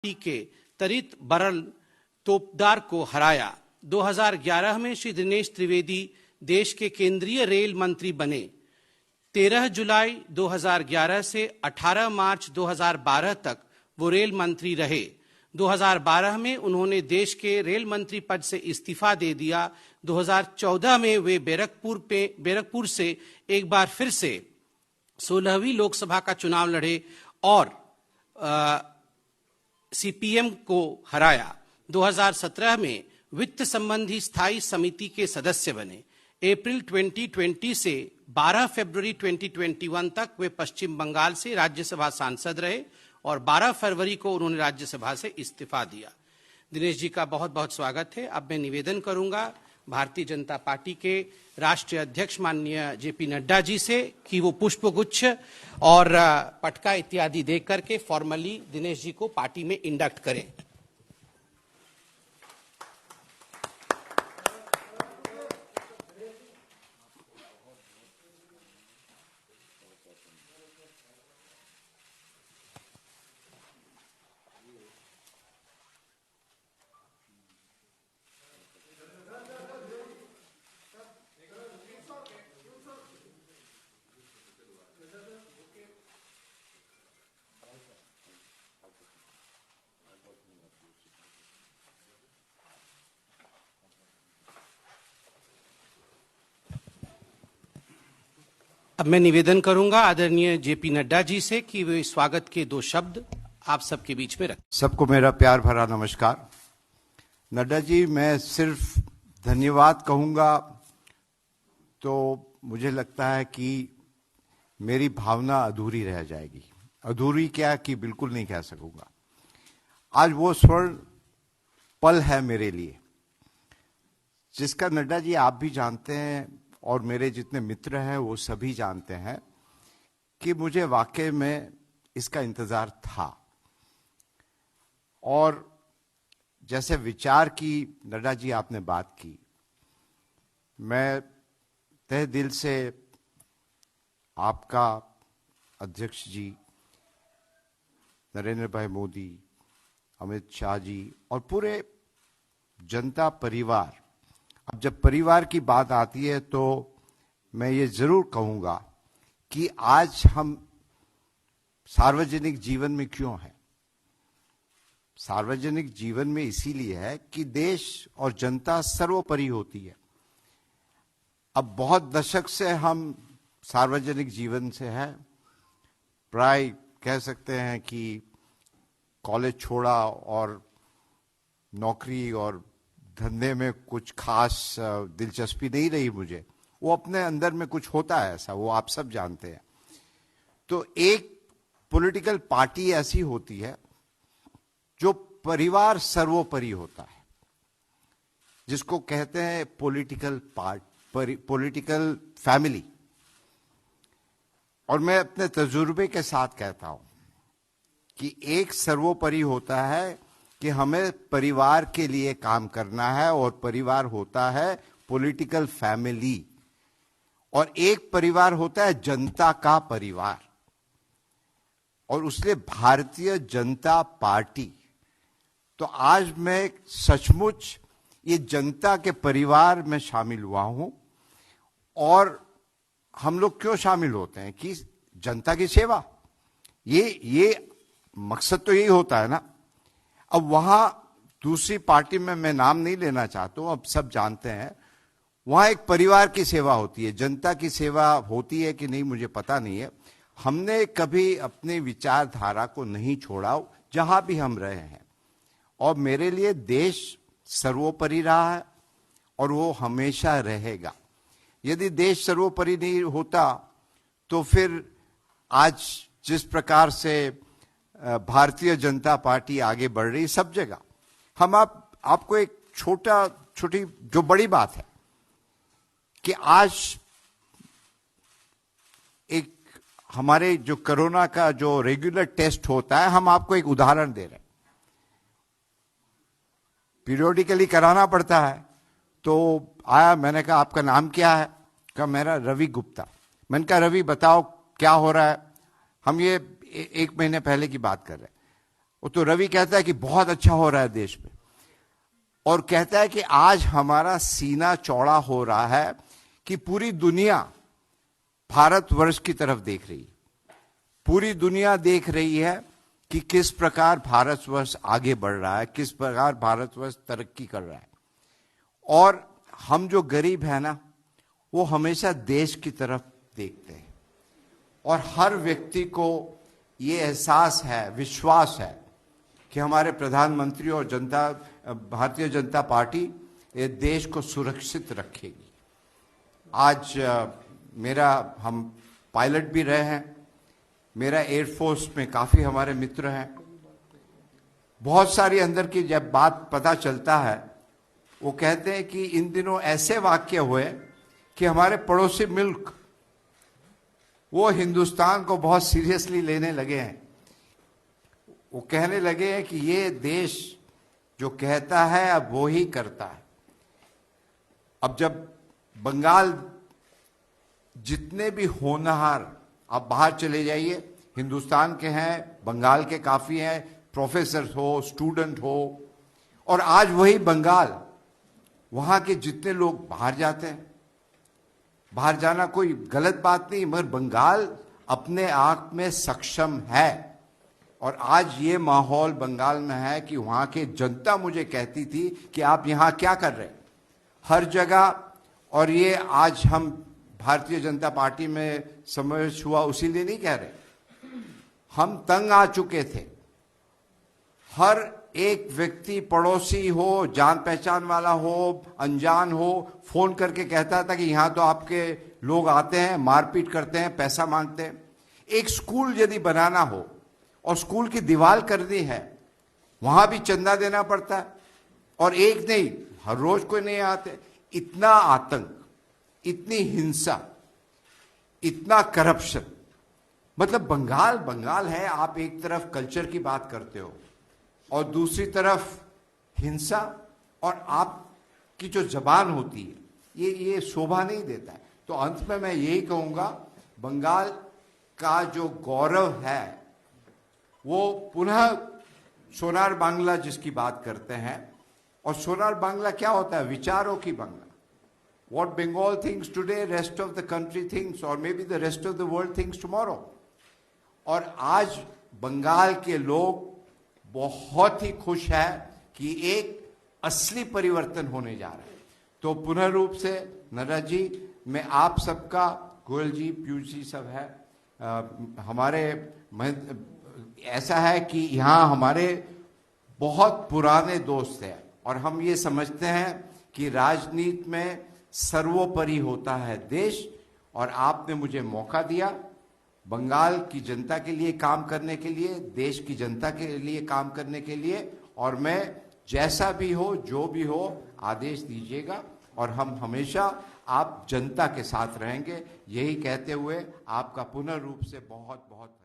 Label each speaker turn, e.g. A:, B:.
A: के तरित बरल तोपदार को हराया। 2011 में श्री दिनेश त्रिवेदी देश के केंद्रीय रेल मंत्री बने। 13 जुलाई 2011 से 18 मार्च 2012 तक वो रेल मंत्री रहे। 2012 में उन्होंने देश के रेल मंत्री पद से इस्तीफा दे दिया। 2014 में वे बैरकपुर से एक बार फिर से 16वीं लोकसभा का चुनाव लड़े और सीपीएम को हराया। 2017 में वित्त संबंधी स्थायी समिति के सदस्य बने। अप्रैल 2020 से 12 फरवरी 2021 तक वे पश्चिम बंगाल से राज्यसभा सांसद रहे और 12 फरवरी को उन्होंने राज्यसभा से इस्तीफा दिया। दिनेश जी का बहुत बहुत स्वागत है। अब मैं निवेदन करूंगा भारतीय जनता पार्टी के राष्ट्रीय अध्यक्ष माननीय जेपी नड्डा जी से कि वो पुष्पगुच्छ और पटका इत्यादि दे करके फॉर्मली दिनेश जी को पार्टी में इंडक्ट करें। अब मैं निवेदन करूंगा आदरणीय जेपी नड्डा जी से कि वे स्वागत के दो शब्द आप सबके बीच में रखें।
B: सबको मेरा प्यार भरा नमस्कार। नड्डा जी, मैं सिर्फ धन्यवाद कहूंगा तो मुझे लगता है कि मेरी भावना अधूरी रह जाएगी। अधूरी क्या कि बिल्कुल नहीं कह सकूंगा। आज वो स्वर्ण पल है मेरे लिए जिसका नड्डा जी आप भी जानते हैं और मेरे जितने मित्र हैं वो सभी जानते हैं कि मुझे वाकई में इसका इंतजार था। और जैसे विचार की नड्डा जी आपने बात की, मैं तहे दिल से आपका अध्यक्ष जी नरेंद्र भाई मोदी, अमित शाह जी और पूरे जनता परिवार, अब जब परिवार की बात आती है तो मैं ये जरूर कहूंगा कि आज हम सार्वजनिक जीवन में क्यों हैं। सार्वजनिक जीवन में इसीलिए है कि देश और जनता सर्वोपरि होती है। अब बहुत दशक से हम सार्वजनिक जीवन से हैं। प्राय कह सकते हैं कि कॉलेज छोड़ा और नौकरी और धंधे में कुछ खास दिलचस्पी नहीं रही मुझे। वो अपने अंदर में कुछ होता है ऐसा, वो आप सब जानते हैं। तो एक पॉलिटिकल पार्टी ऐसी होती है जो परिवार सर्वोपरि होता है, जिसको कहते हैं पॉलिटिकल फैमिली। और मैं अपने तजुर्बे के साथ कहता हूं कि एक सर्वोपरि होता है कि हमें परिवार के लिए काम करना है और परिवार होता है पॉलिटिकल फैमिली, और एक परिवार होता है जनता का परिवार। और उसलिए भारतीय जनता पार्टी, तो आज मैं सचमुच ये जनता के परिवार में शामिल हुआ हूं। और हम लोग क्यों शामिल होते हैं कि जनता की सेवा, ये मकसद तो यही होता है ना। अब वहां दूसरी पार्टी में मैं नाम नहीं लेना चाहता हूं, अब सब जानते हैं, वहां एक परिवार की सेवा होती है। जनता की सेवा होती है कि नहीं मुझे पता नहीं है। हमने कभी अपनी विचारधारा को नहीं छोड़ा जहां भी हम रहे हैं। और मेरे लिए देश सर्वोपरि रहा है और वो हमेशा रहेगा। यदि देश सर्वोपरि नहीं होता तो फिर आज जिस प्रकार से भारतीय जनता पार्टी आगे बढ़ रही सब जगह, हम आपको एक छोटी जो बड़ी बात है कि आज एक हमारे जो कोरोना का जो रेगुलर टेस्ट होता है, हम आपको एक उदाहरण दे रहे हैं। पीरियोडिकली कराना पड़ता है। तो आया, मैंने कहा आपका नाम क्या है? कहा मेरा रवि गुप्ता। मैंने कहा रवि बताओ क्या हो रहा है। हम ये 1 महीने पहले की बात कर रहे हैं। वो तो रवि कहता है कि बहुत अच्छा हो रहा है देश में, और कहता है कि आज हमारा सीना चौड़ा हो रहा है कि पूरी दुनिया भारतवर्ष की तरफ देख रही है। पूरी दुनिया देख रही है कि किस प्रकार भारतवर्ष आगे बढ़ रहा है, किस प्रकार भारतवर्ष तरक्की कर रहा है। और हम जो गरीब है ना, वो हमेशा देश की तरफ देखते हैं, और हर व्यक्ति को ये एहसास है, विश्वास है कि हमारे प्रधानमंत्री और भारतीय जनता पार्टी ये देश को सुरक्षित रखेगी। आज हम पायलट भी रहे हैं, मेरा एयरफोर्स में काफी हमारे मित्र हैं। बहुत सारी अंदर की जब बात पता चलता है, वो कहते हैं कि इन दिनों ऐसे वाक्य हुए कि हमारे पड़ोसी मुल्क वो हिंदुस्तान को बहुत सीरियसली लेने लगे हैं। वो कहने लगे हैं कि ये देश जो कहता है अब वो ही करता है। अब जब बंगाल जितने भी होनहार, आप बाहर चले जाइए, हिंदुस्तान के हैं, बंगाल के काफी हैं, प्रोफेसर हो, स्टूडेंट हो, और आज वही बंगाल, वहां के जितने लोग बाहर जाते हैं, बाहर जाना कोई गलत बात नहीं, मगर बंगाल अपने आप में सक्षम है। और आज ये माहौल बंगाल में है कि वहां की जनता मुझे कहती थी कि आप यहां क्या कर रहे हैं, हर जगह। और ये आज हम भारतीय जनता पार्टी में समावेश हुआ उसी लिए नहीं कह रहे, हम तंग आ चुके थे। हर एक व्यक्ति, पड़ोसी हो, जान पहचान वाला हो, अनजान हो, फोन करके कहता था कि यहां तो आपके लोग आते हैं, मारपीट करते हैं, पैसा मांगते हैं। एक स्कूल यदि बनाना हो और स्कूल की दीवार करनी है, वहां भी चंदा देना पड़ता है, और एक नहीं, हर रोज कोई नहीं आते। इतना आतंक, इतनी हिंसा, इतना करप्शन, मतलब बंगाल है। आप एक तरफ कल्चर की बात करते हो और दूसरी तरफ हिंसा, और आपकी जो जबान होती है ये शोभा नहीं देता है। तो अंत में मैं यही कहूंगा, बंगाल का जो गौरव है वो पुनः सोनार बांग्ला जिसकी बात करते हैं, और सोनार बांग्ला क्या होता है, विचारों की Bangla. What Bengal thinks today, rest of the country thinks, or maybe the rest of the world thinks tomorrow. और आज बंगाल के लोग बहुत ही खुश है कि एक असली परिवर्तन होने जा रहा है। तो पुनः रूप से नड्डा जी, मैं आप सबका, गोयल जी, पीयूष जी सब है, हमारे ऐसा है कि यहाँ हमारे बहुत पुराने दोस्त हैं, और हम ये समझते हैं कि राजनीति में सर्वोपरि होता है देश। और आपने मुझे मौका दिया बंगाल की जनता के लिए काम करने के लिए, देश की जनता के लिए काम करने के लिए, और मैं जैसा भी हो, जो भी हो, आदेश दीजिएगा, और हम हमेशा आप जनता के साथ रहेंगे। यही कहते हुए आपका पुनः रूप से बहुत बहुत